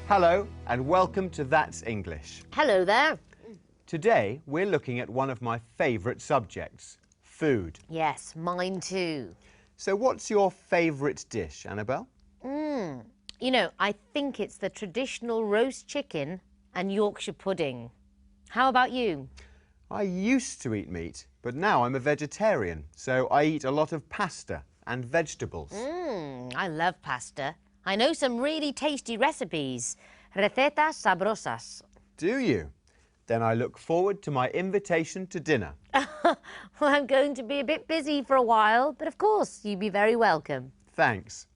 Hello and welcome to That's English. Hello there. Today we're looking at one of my favourite subjects, food. Yes, mine too. So what's your favourite dish, Annabelle? You know, I think it's the traditional roast chicken and Yorkshire pudding. How about you? I used to eat meat, but now I'm a vegetarian, so I eat a lot of pasta and vegetables. I love pasta. I know some really tasty recipes. Recetas sabrosas. Do you? Then I look forward to my invitation to dinner. Well, I'm going to be a bit busy for a while, but of course, you'd be very welcome. Thanks.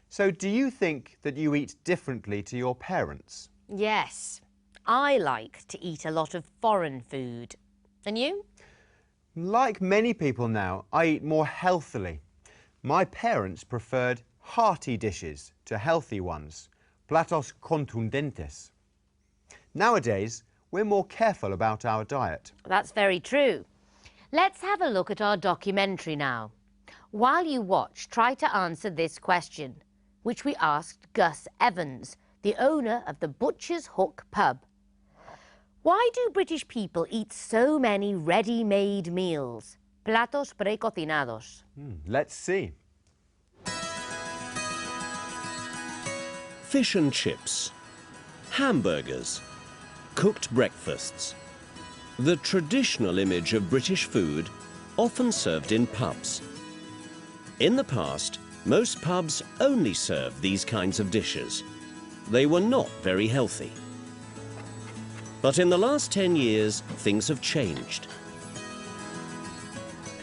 So do you think that you eat differently to your parents? Yes, I like to eat a lot of foreign food. And you? Like many people now, I eat more healthily. My parents preferred hearty dishes to healthy ones, platos contundentes. Nowadays, we're more careful about our diet. That's very true. Let's have a look at our documentary now. While you watch, try to answer this question, which we asked Gus Evans, the owner of the Butcher's Hook pub. Why do British people eat so many ready-made meals? Platos precocinados. Let's see. Fish and chips, hamburgers, cooked breakfasts. The traditional image of British food, often served in pubs. In the past, most pubs only served these kinds of dishes. They were not very healthy. But in the last 10 years, things have changed.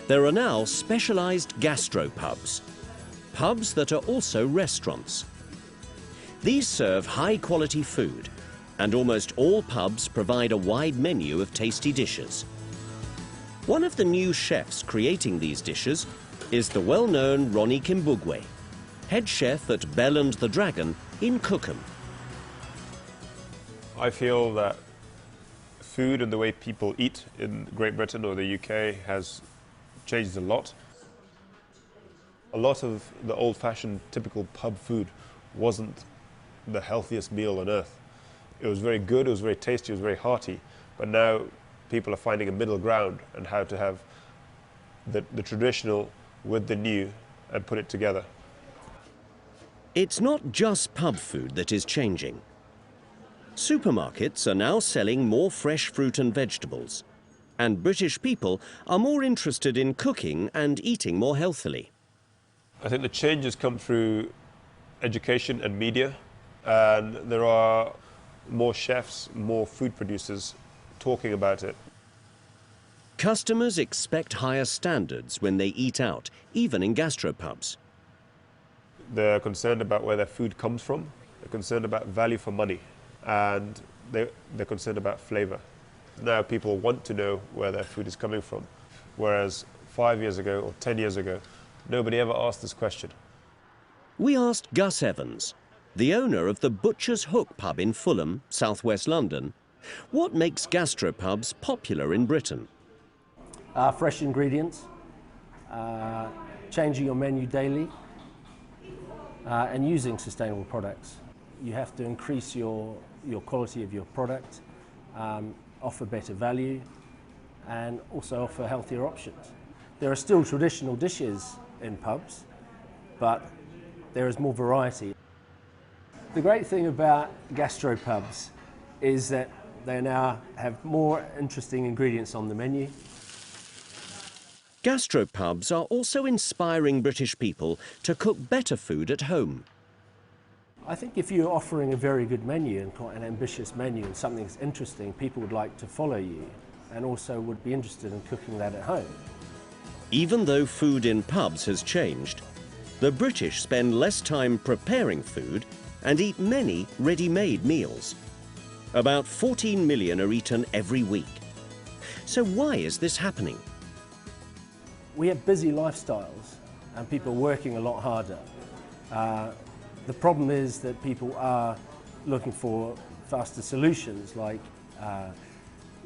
There are now specialized gastropubs, pubs that are also restaurants. These serve high-quality food, and almost all pubs provide a wide menu of tasty dishes. One of the new chefs creating these dishes is the well-known Ronnie Kimbugwe, head chef at Bell and the Dragon in Cookham. I feel that food and the way people eat in Great Britain or the UK has changed a lot. A lot of the old-fashioned typical pub food wasn't the healthiest meal on earth. It was very good, it was very tasty, it was very hearty, but now people are finding a middle ground and how to have the traditional with the new and put it together. It's not just pub food that is changing. Supermarkets are now selling more fresh fruit and vegetables, and British people are more interested in cooking and eating more healthily. I think the changes come through education and media, and there are more chefs, more food producers talking about it. Customers expect higher standards when they eat out, even in gastropubs. They're concerned about where their food comes from, they're concerned about value for money, and they're concerned about flavour. Now people want to know where their food is coming from, whereas 5 years ago or 10 years ago, nobody ever asked this question. We asked Gus Evans, the owner of the Butcher's Hook pub in Fulham, southwest London, what makes gastropubs popular in Britain? Fresh ingredients, changing your menu daily, and using sustainable products. You have to increase your quality of your product, offer better value, and also offer healthier options. There are still traditional dishes in pubs, but there is more variety. The great thing about gastropubs is that they now have more interesting ingredients on the menu. Gastropubs are also inspiring British people to cook better food at home. I think if you're offering a very good menu and quite an ambitious menu and something that's interesting, people would like to follow you and also would be interested in cooking that at home. Even though food in pubs has changed, the British spend less time preparing food and eat many ready-made meals. About 14 million are eaten every week. So why is this happening? We have busy lifestyles and people are working a lot harder. The problem is that people are looking for faster solutions like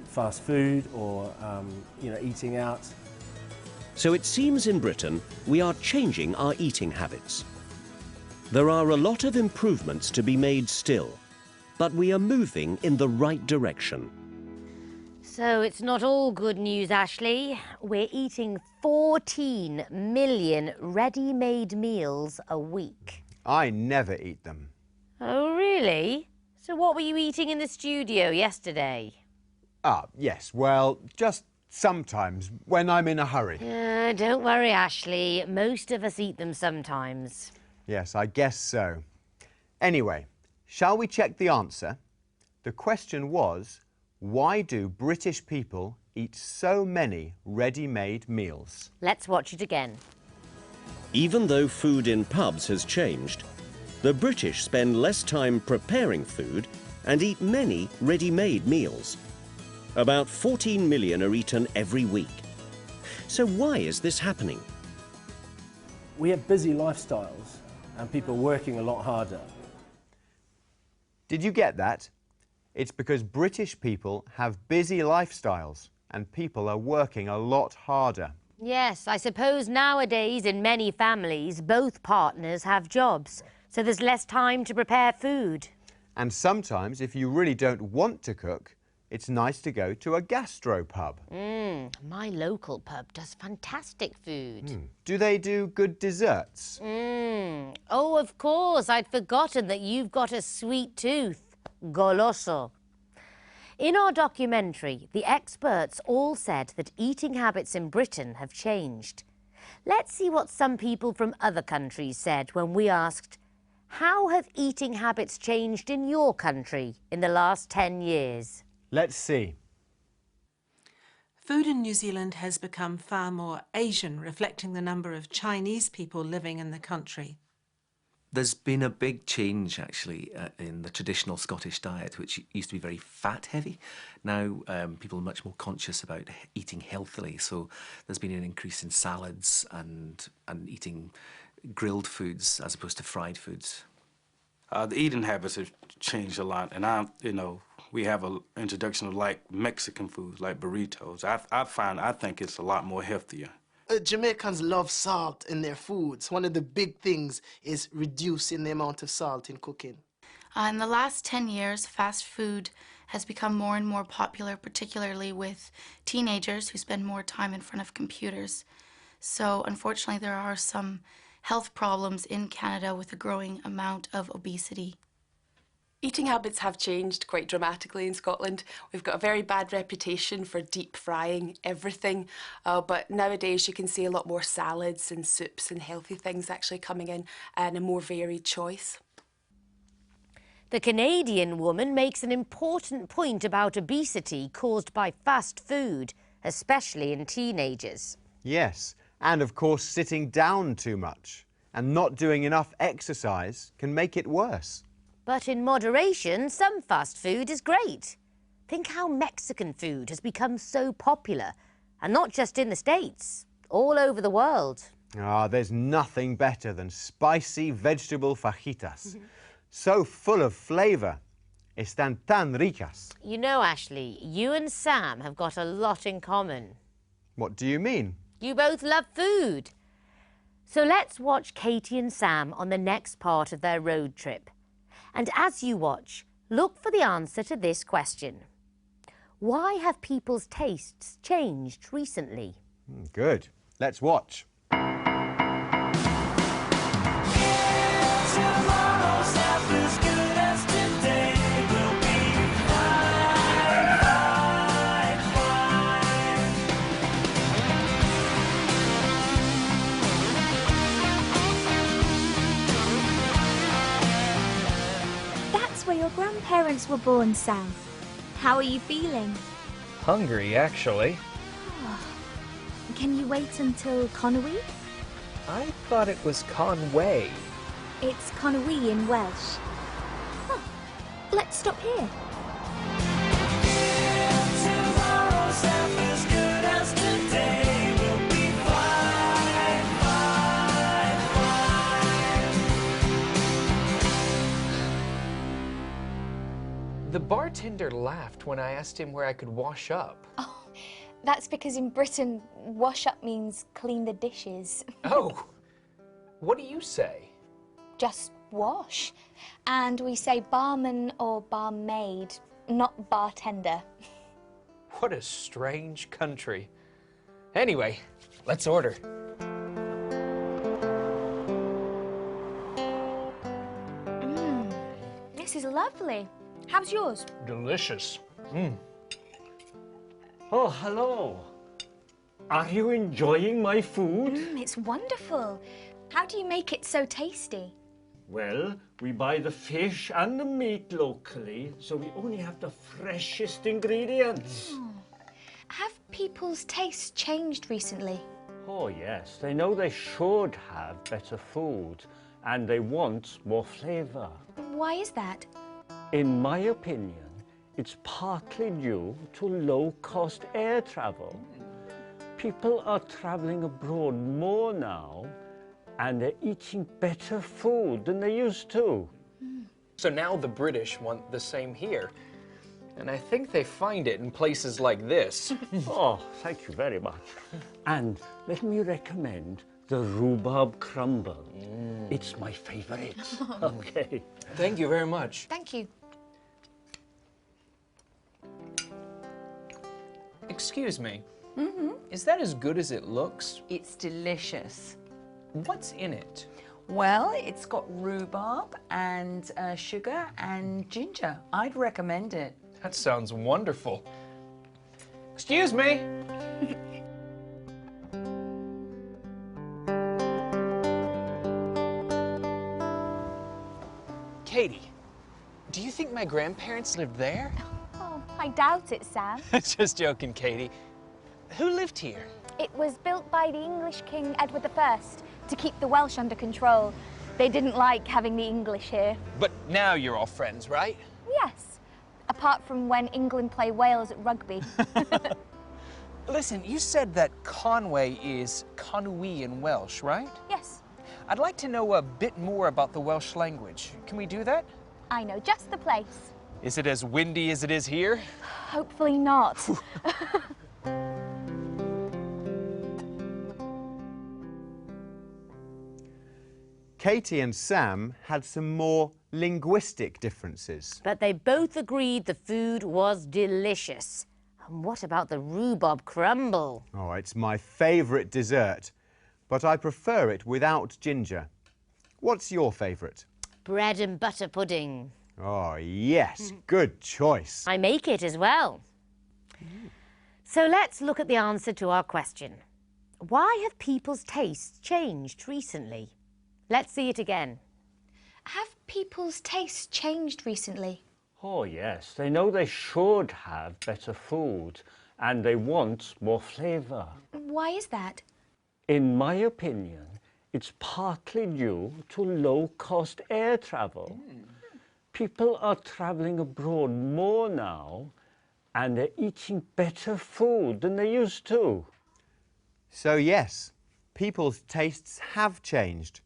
fast food or eating out. So it seems in Britain we are changing our eating habits. There are a lot of improvements to be made still, but we are moving in the right direction. So it's not all good news, Ashley. We're eating 14 million ready-made meals a week. I never eat them. Oh, really? So what were you eating in the studio yesterday? Ah, yes, well, just sometimes, when I'm in a hurry. Don't worry, Ashley. Most of us eat them sometimes. Yes, I guess so. Anyway, shall we check the answer? The question was, why do British people eat so many ready-made meals? Let's watch it again. Even though food in pubs has changed, the British spend less time preparing food and eat many ready-made meals. About 14 million are eaten every week. So why is this happening? We have busy lifestyles and people working a lot harder. Did you get that? It's because British people have busy lifestyles and people are working a lot harder. Yes, I suppose nowadays in many families, both partners have jobs, so there's less time to prepare food. And sometimes, if you really don't want to cook, it's nice to go to a gastropub. My local pub does fantastic food. Do they do good desserts? Oh, of course, I'd forgotten that you've got a sweet tooth. Goloso. In our documentary, the experts all said that eating habits in Britain have changed. Let's see what some people from other countries said when we asked, how have eating habits changed in your country in the last 10 years? Let's see. Food in New Zealand has become far more Asian, reflecting the number of Chinese people living in the country. There's been a big change, actually, in the traditional Scottish diet, which used to be very fat-heavy. Now people are much more conscious about eating healthily, so there's been an increase in salads and eating grilled foods as opposed to fried foods. The eating habits have changed a lot, and we have an introduction of like Mexican foods, like burritos. I think it's a lot more healthier. Jamaicans love salt in their foods. One of the big things is reducing the amount of salt in cooking. In the last 10 years, fast food has become more and more popular, particularly with teenagers who spend more time in front of computers. So unfortunately, there are some health problems in Canada with a growing amount of obesity. Eating habits have changed quite dramatically in Scotland. We've got a very bad reputation for deep frying everything, but nowadays you can see a lot more salads and soups and healthy things actually coming in and a more varied choice. The Canadian woman makes an important point about obesity caused by fast food, especially in teenagers. Yes, and of course sitting down too much and not doing enough exercise can make it worse. But in moderation, some fast food is great. Think how Mexican food has become so popular, and not just in the States, all over the world. There's nothing better than spicy vegetable fajitas. So full of flavour. Están tan ricas. You know, Ashley, you and Sam have got a lot in common. What do you mean? You both love food. So let's watch Katie and Sam on the next part of their road trip. And as you watch, look for the answer to this question. Why have people's tastes changed recently? Good. Let's watch. Where your grandparents were born, Sam. How are you feeling? Hungry, actually. Can you wait until Conwy? I thought it was Conway. It's Conwy in Welsh. Let's stop here. The bartender laughed when I asked him where I could wash up. Oh, that's because in Britain, wash up means clean the dishes. Oh, what do you say? Just wash. And we say barman or barmaid, not bartender. What a strange country. Anyway, let's order. This is lovely. How's yours? Delicious. Oh, hello. Are you enjoying my food? It's wonderful. How do you make it so tasty? Well, we buy the fish and the meat locally, so we only have the freshest ingredients. Have people's tastes changed recently? Oh, yes. They know they should have better food, and they want more flavour. Why is that? In my opinion, it's partly due to low-cost air travel. People are travelling abroad more now, and they're eating better food than they used to. So now the British want the same here. And I think they find it in places like this. Oh, thank you very much. And let me recommend the rhubarb crumble. It's my favourite. Okay. Thank you very much. Thank you. Excuse me. Is that as good as it looks? It's delicious. What's in it? Well, it's got rhubarb and sugar and ginger. I'd recommend it. That sounds wonderful. Excuse me. Katie, do you think my grandparents lived there? Oh, I doubt it, Sam. Just joking, Katie. Who lived here? It was built by the English King Edward I to keep the Welsh under control. They didn't like having the English here. But now you're all friends, right? Yes, apart from when England play Wales at rugby. Listen, you said that Conway is Conwy in Welsh, right? Yes. I'd like to know a bit more about the Welsh language. Can we do that? I know just the place. Is it as windy as it is here? Hopefully not. Katie and Sam had some more linguistic differences. But they both agreed the food was delicious. And what about the rhubarb crumble? Oh, it's my favourite dessert, but I prefer it without ginger. What's your favourite? Bread and butter pudding. Oh, yes, good choice. I make it as well. So let's look at the answer to our question. Why have people's tastes changed recently? Let's see it again. Have people's tastes changed recently? Oh, yes. They know they should have better food, and they want more flavour. Why is that? In my opinion, it's partly due to low-cost air travel. People are travelling abroad more now, and they're eating better food than they used to. So yes, people's tastes have changed,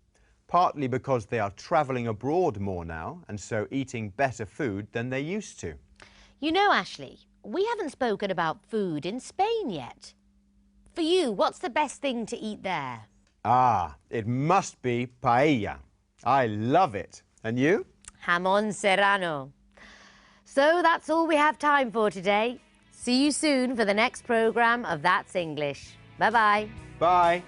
partly because they are travelling abroad more now and so eating better food than they used to. You know, Ashley, we haven't spoken about food in Spain yet. For you, what's the best thing to eat there? Ah, it must be paella. I love it. And you? Jamón serrano. So that's all we have time for today. See you soon for the next programme of That's English. Bye-bye. Bye.